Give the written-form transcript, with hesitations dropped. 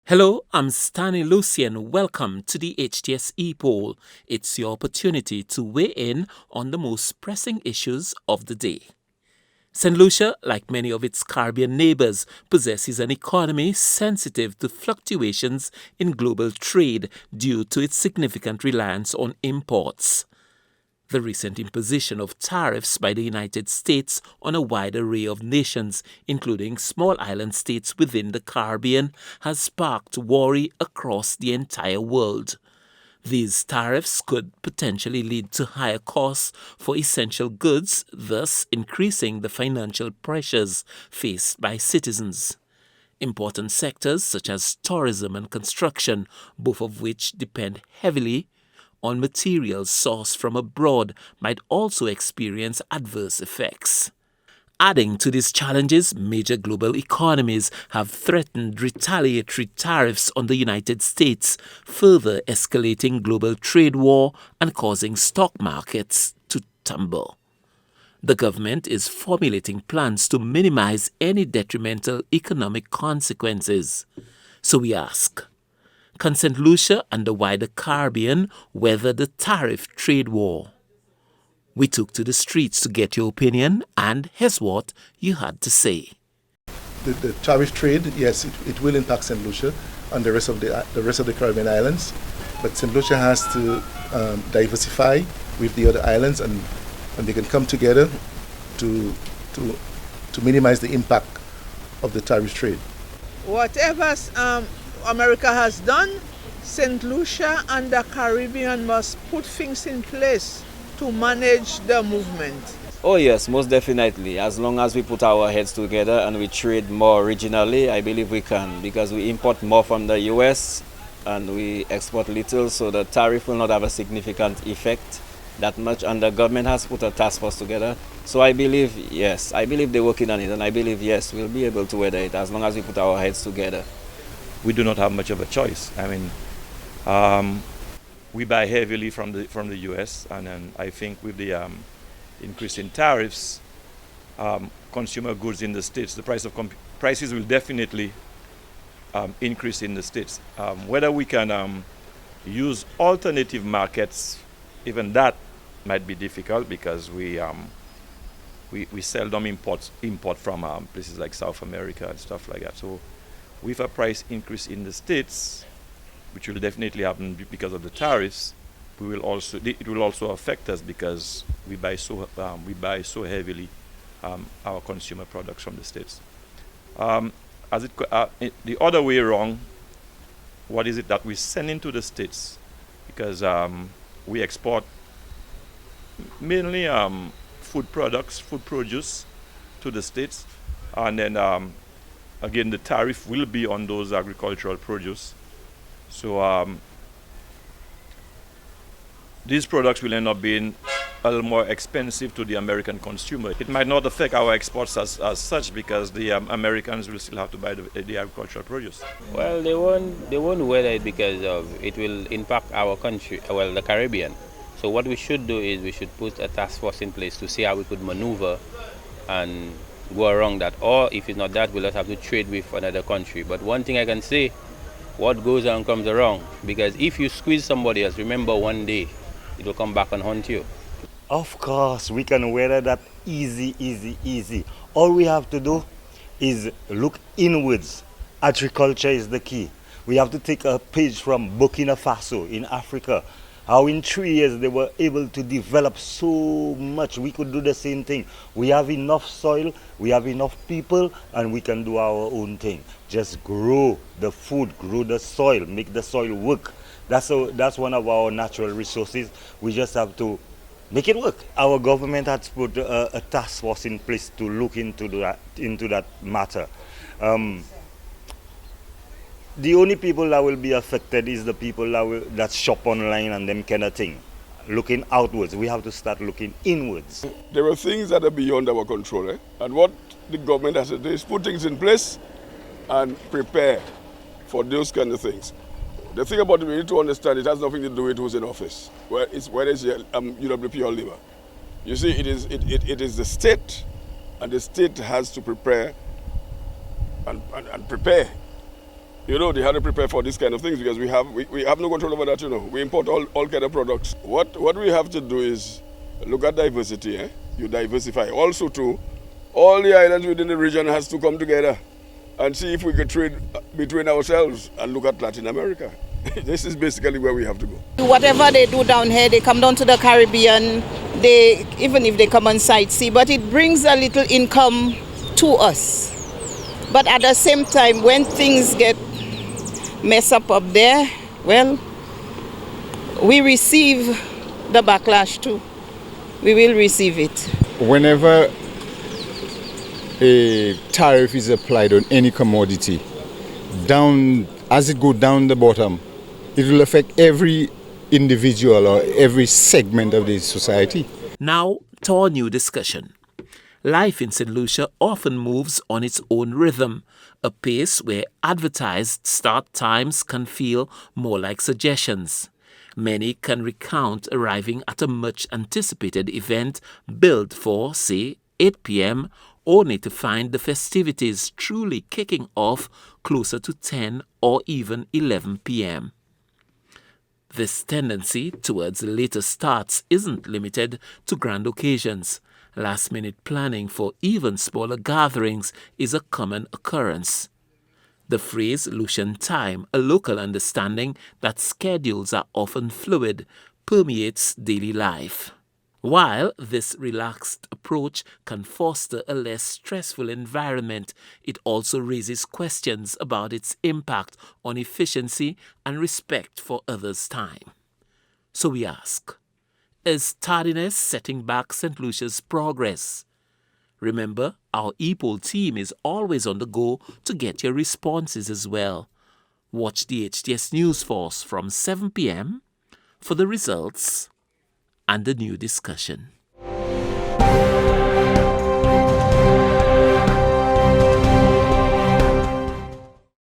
Hello, I'm Stanley Lucia and welcome to the HTS Epoll. It's your opportunity to weigh in on the most pressing issues of the day. St. Lucia, like many of its Caribbean neighbors, possesses an economy sensitive to fluctuations in global trade due to its significant reliance on imports. The recent imposition of tariffs by the United States on a wide array of nations, including small island states within the Caribbean, has sparked worry across the entire world. These tariffs could potentially lead to higher costs for essential goods, thus increasing the financial pressures faced by citizens. Important sectors such as tourism and construction, both of which depend heavily on materials sourced from abroad, might also experience adverse effects. Adding to these challenges, major global economies have threatened retaliatory tariffs on the United States, further escalating global trade war and causing stock markets to tumble. The government is formulating plans to minimize any detrimental economic consequences. So we ask, can St. Lucia and the wider Caribbean weather the tariff trade war? We took to the streets to get your opinion, and here's what you had to say. The tariff trade, yes, it will impact St. Lucia and the rest of the Caribbean islands, but St. Lucia has to diversify with the other islands, and they can come together to minimize the impact of the tariff trade. Whatever America has done, St. Lucia and the Caribbean must put things in place to manage the movement. Oh yes, most definitely. As long as we put our heads together and we trade more regionally, I believe we can, because we import more from the US and we export little, so the tariff will not have a significant effect that much, and the government has put a task force together. So I believe, yes, I believe they're working on it, and I believe, yes, we'll be able to weather it as long as we put our heads together. We do not have much of a choice. I mean, we buy heavily from the U.S., and then I think with the increase in tariffs, consumer goods in the States, the prices will definitely increase in the States. Whether we can use alternative markets, even that might be difficult, because we seldom import from places like South America and stuff like that. So with a price increase in the States, which will definitely happen because of the tariffs, it will also affect us, because we buy so heavily our consumer products from the States. The other way around, what is it that we send into the States? Because we export mainly food products, food produce to the States, and then again, the tariff will be on those agricultural produce. So these products will end up being a little more expensive to the American consumer. It might not affect our exports as such, because the Americans will still have to buy the agricultural produce. Well, they won't weather it because it will impact our country, well, the Caribbean. So what we should do is we should put a task force in place to see how we could maneuver and go around that. Or if it's not that, we'll just have to trade with another country. But one thing I can say, what goes around comes around. Because if you squeeze somebody else, remember one day it will come back and haunt you. Of course, we can weather that easy. All we have to do is look inwards. Agriculture is the key. We have to take a page from Burkina Faso in Africa. How in 3 years they were able to develop so much. We could do the same thing. We have enough soil, we have enough people, and we can do our own thing. Just grow the food, grow the soil, make the soil work. That's one of our natural resources. We just have to make it work. Our government has put a task force in place to look into that matter. The only people that will be affected is the people that shop online and them kind of thing. Looking outwards, we have to start looking inwards. There are things that are beyond our control, and what the government has to do is put things in place and prepare for those kind of things. The thing about it, we need to understand, it has nothing to do with who's in office, whether it's UWP or Labour. You see, it is the state, and the state has to prepare and prepare You know, they had to prepare for these kind of things because we have no control over that, you know. We import all kind of products. What we have to do is look at diversity, eh? You diversify. Also too, all the islands within the region has to come together and see if we can trade between ourselves and look at Latin America. This is basically where we have to go. Whatever they do down here, they come down to the Caribbean, even if they come on sightsee, but it brings a little income to us. But at the same time, when things get messed up there, well, we receive the backlash too. We will receive it. Whenever a tariff is applied on any commodity, as it goes down the bottom, it will affect every individual or every segment of the society. Now to our new discussion. Life in St. Lucia often moves on its own rhythm, a pace where advertised start times can feel more like suggestions. Many can recount arriving at a much anticipated event billed for, say, 8 p.m., only to find the festivities truly kicking off closer to 10 or even 11 p.m. This tendency towards later starts isn't limited to grand occasions. Last-minute planning for even smaller gatherings is a common occurrence. The phrase Lucian time, a local understanding that schedules are often fluid, permeates daily life. While this relaxed approach can foster a less stressful environment, it also raises questions about its impact on efficiency and respect for others' time. So we ask, is tardiness setting back St. Lucia's progress? Remember, our Epoll team is always on the go to get your responses as well. Watch the HTS News Force from 7 p.m. for the results and the new discussion.